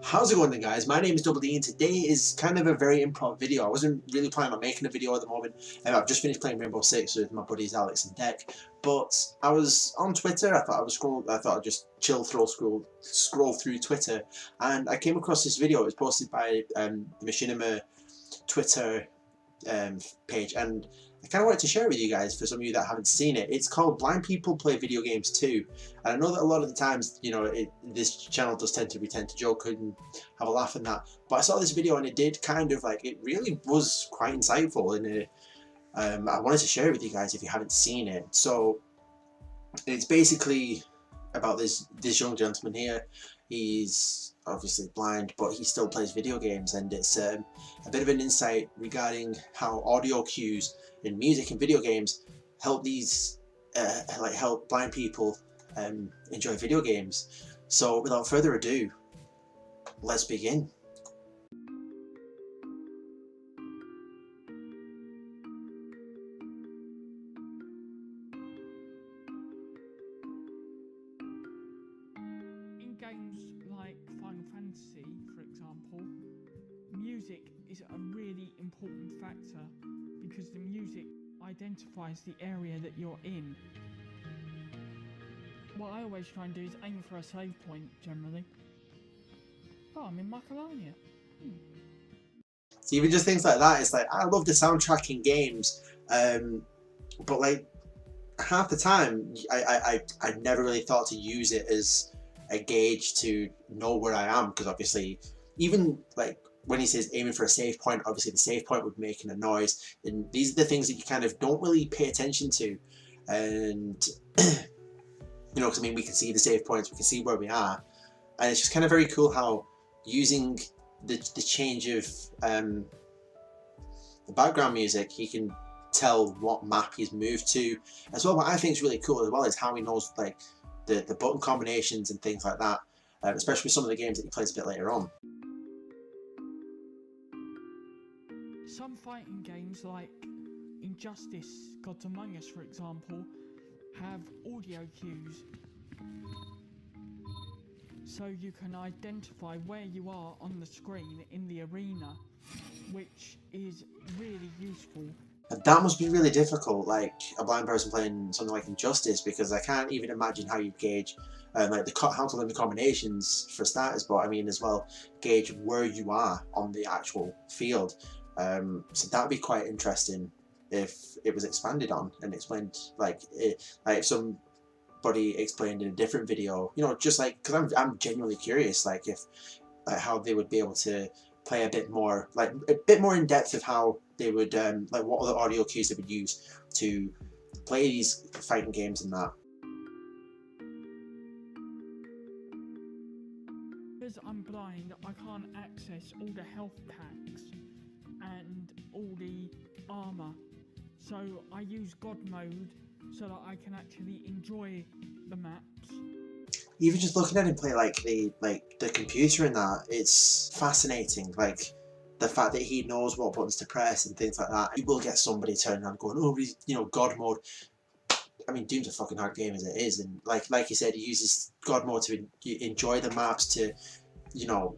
How's it going then, guys? My name is Double D and today is kind of a very improv video. I wasn't really planning on making a video at the moment. I've just finished playing Rainbow Six with my buddies Alex and Deck, but I was on Twitter. I thought I'd just scroll through Twitter, and I came across this video. It was posted by the Machinima Twitter page, and I kind of wanted to share it with you guys for some of you that haven't seen it. It's called Blind People Play Video Games Too. And I know that a lot of the times, you know, this channel does tend to joke and have a laugh and that. But I saw this video and it did kind of like, it really was quite insightful, and I wanted to share it with you guys if you haven't seen it. So it's basically about this young gentleman here. He's obviously blind, but he still plays video games, and it's a bit of an insight regarding how audio cues in music and video games help these help blind people enjoy video games. So without further ado, let's begin. Games like Final Fantasy, for example, music is a really important factor because the music identifies the area that you're in. What I always try and do is aim for a save point, generally. Oh, I'm in Macalonia. So even just things like that, it's like, I love the soundtrack in games, but like half the time I never really thought to use it as a gauge to know where I am, because obviously even like when he says aiming for a save point, obviously the save point would be making a noise, and these are the things that you kind of don't really pay attention to. And you know, because I mean, we can see the save points, we can see where we are, and it's just kind of very cool how using the change of the background music, he can tell what map he's moved to as well. What I think is really cool as well is how he knows like the button combinations and things like that, especially with some of the games that he plays a bit later on. Some fighting games like Injustice, Gods Among Us, for example, have audio cues, so you can identify where you are on the screen in the arena, which is really useful. And that must be really difficult, like a blind person playing something like Injustice, because I can't even imagine how you gauge like how to learn the combinations for starters, but I mean as well gauge where you are on the actual field. So that would be quite interesting if it was expanded on and explained, like if somebody explained in a different video, you know, just like, because I'm genuinely curious, like if how they would be able to play a bit more in depth of how they would like what other audio cues they would use to play these fighting games and that. Because I'm blind, I can't access all the health packs and all the armor, so I use God mode so that I can actually enjoy the maps. Even just looking at him play like the computer in that, it's fascinating. Like the fact that he knows what buttons to press and things like that. You will get somebody turning around going, oh, you know, God mode. I mean, Doom's a fucking hard game as it is, and like you said, he uses God mode to enjoy the maps, to, you know,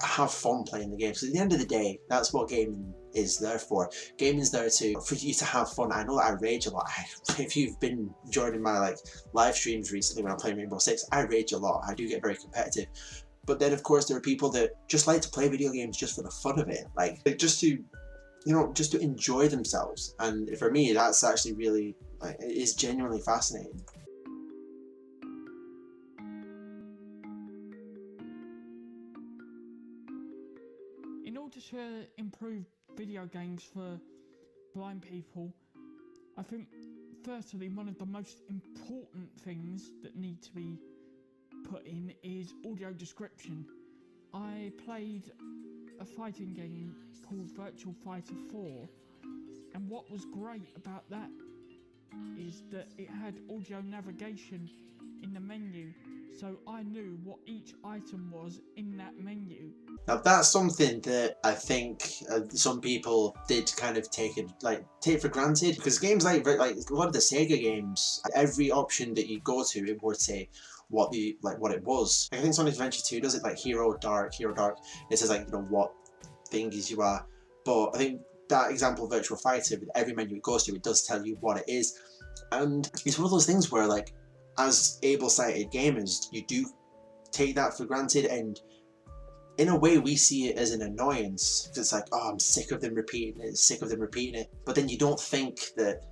have fun playing the game. So at the end of the day, that's what gaming is there for. Gaming's there for you to have fun. I know that I rage a lot. If you've been joining my like live streams recently when I'm playing Rainbow Six, I rage a lot. I do get very competitive. But then of course there are people that just like to play video games just for the fun of it, like just to, you know, just to enjoy themselves. And for me, that's actually really, like, it is genuinely fascinating. In order to improve video games for blind people, I think firstly one of the most important things that need to be put in is audio description. I played a fighting game called Virtual Fighter 4, and what was great about that is that it had audio navigation in the menu, so I knew what each item was in that menu. Now that's something that I think some people did kind of take for granted, because games like a lot of the Sega games, every option that you go to, it would say what it was. Like, I think Sonic Adventure 2 does it, like Hero Dark. It says like, you know, what thingies you are. But I think that example of Virtual Fighter, with every menu it goes to, it does tell you what it is. And it's one of those things where, like, as able-sighted gamers, you do take that for granted, and in a way we see it as an annoyance. It's like, oh, I'm sick of them repeating it, but then you don't think that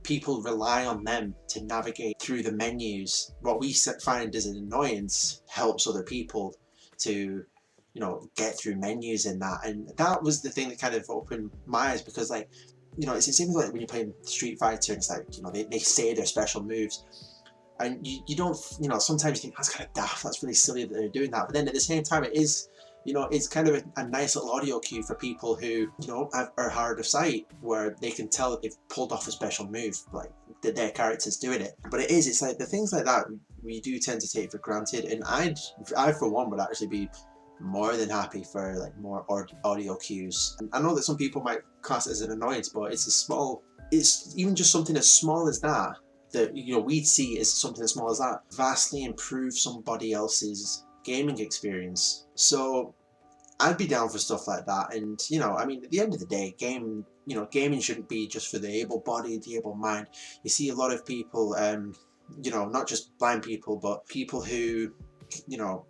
people rely on them to navigate through the menus. What we find as an annoyance helps other people to, you know, get through menus and that. And that was the thing that kind of opened my eyes, because, like, you know, it's the same like when you're playing Street Fighter, and it's like, you know, they say their special moves, and you don't, you know, sometimes you think that's kind of daft, that's really silly that they're doing that, but then at the same time it is, you know, it's kind of a nice little audio cue for people who, you know, are hard of sight, where they can tell that they've pulled off a special move, like that their character's doing it. But it's like the things like that we do tend to take for granted, and I for one would actually be more than happy for like more audio cues. And I know that some people might class it as an annoyance, but it's even just something as small as that, you know, we'd see as something as small as that vastly improve somebody else's gaming experience. So I'd be down for stuff like that. And, you know, I mean, at the end of the day, gaming shouldn't be just for the able-bodied, the able-mind. You see a lot of people, you know, not just blind people, but people who, you know,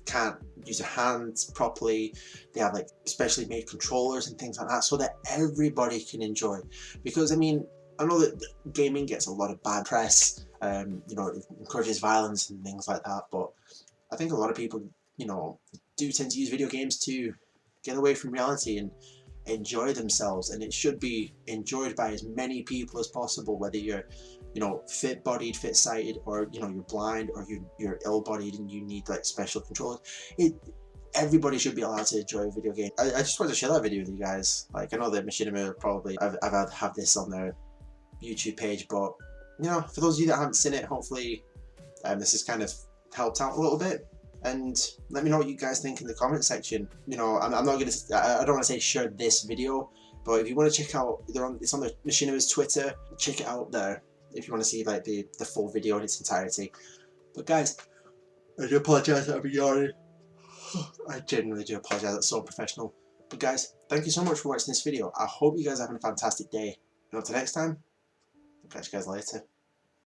can't use their hands properly. They have like specially made controllers and things like that, so that everybody can enjoy. Because, I mean, I know that gaming gets a lot of bad press, you know, it encourages violence and things like that, but I think a lot of people, you know, do tend to use video games to get away from reality and enjoy themselves, and it should be enjoyed by as many people as possible, whether you're, you know, fit-bodied, fit-sighted, or, you know, you're blind, or you're ill-bodied and you need like special controls. Everybody should be allowed to enjoy a video game. I just wanted to share that video with you guys. Like, I know that Machinima probably have this on their YouTube page, but, you know, for those of you that haven't seen it, hopefully this has kind of helped out a little bit. And let me know what you guys think in the comment section. You know, I'm not gonna, I don't want to say share this video, but if you want to check out, it's on the Machinima's Twitter. Check it out there if you want to see like the full video in its entirety. But guys, I do apologise that I've been yawning. I genuinely do apologise. That's so unprofessional. But guys, thank you so much for watching this video. I hope you guys are having a fantastic day. And until next time, I'll catch you guys later.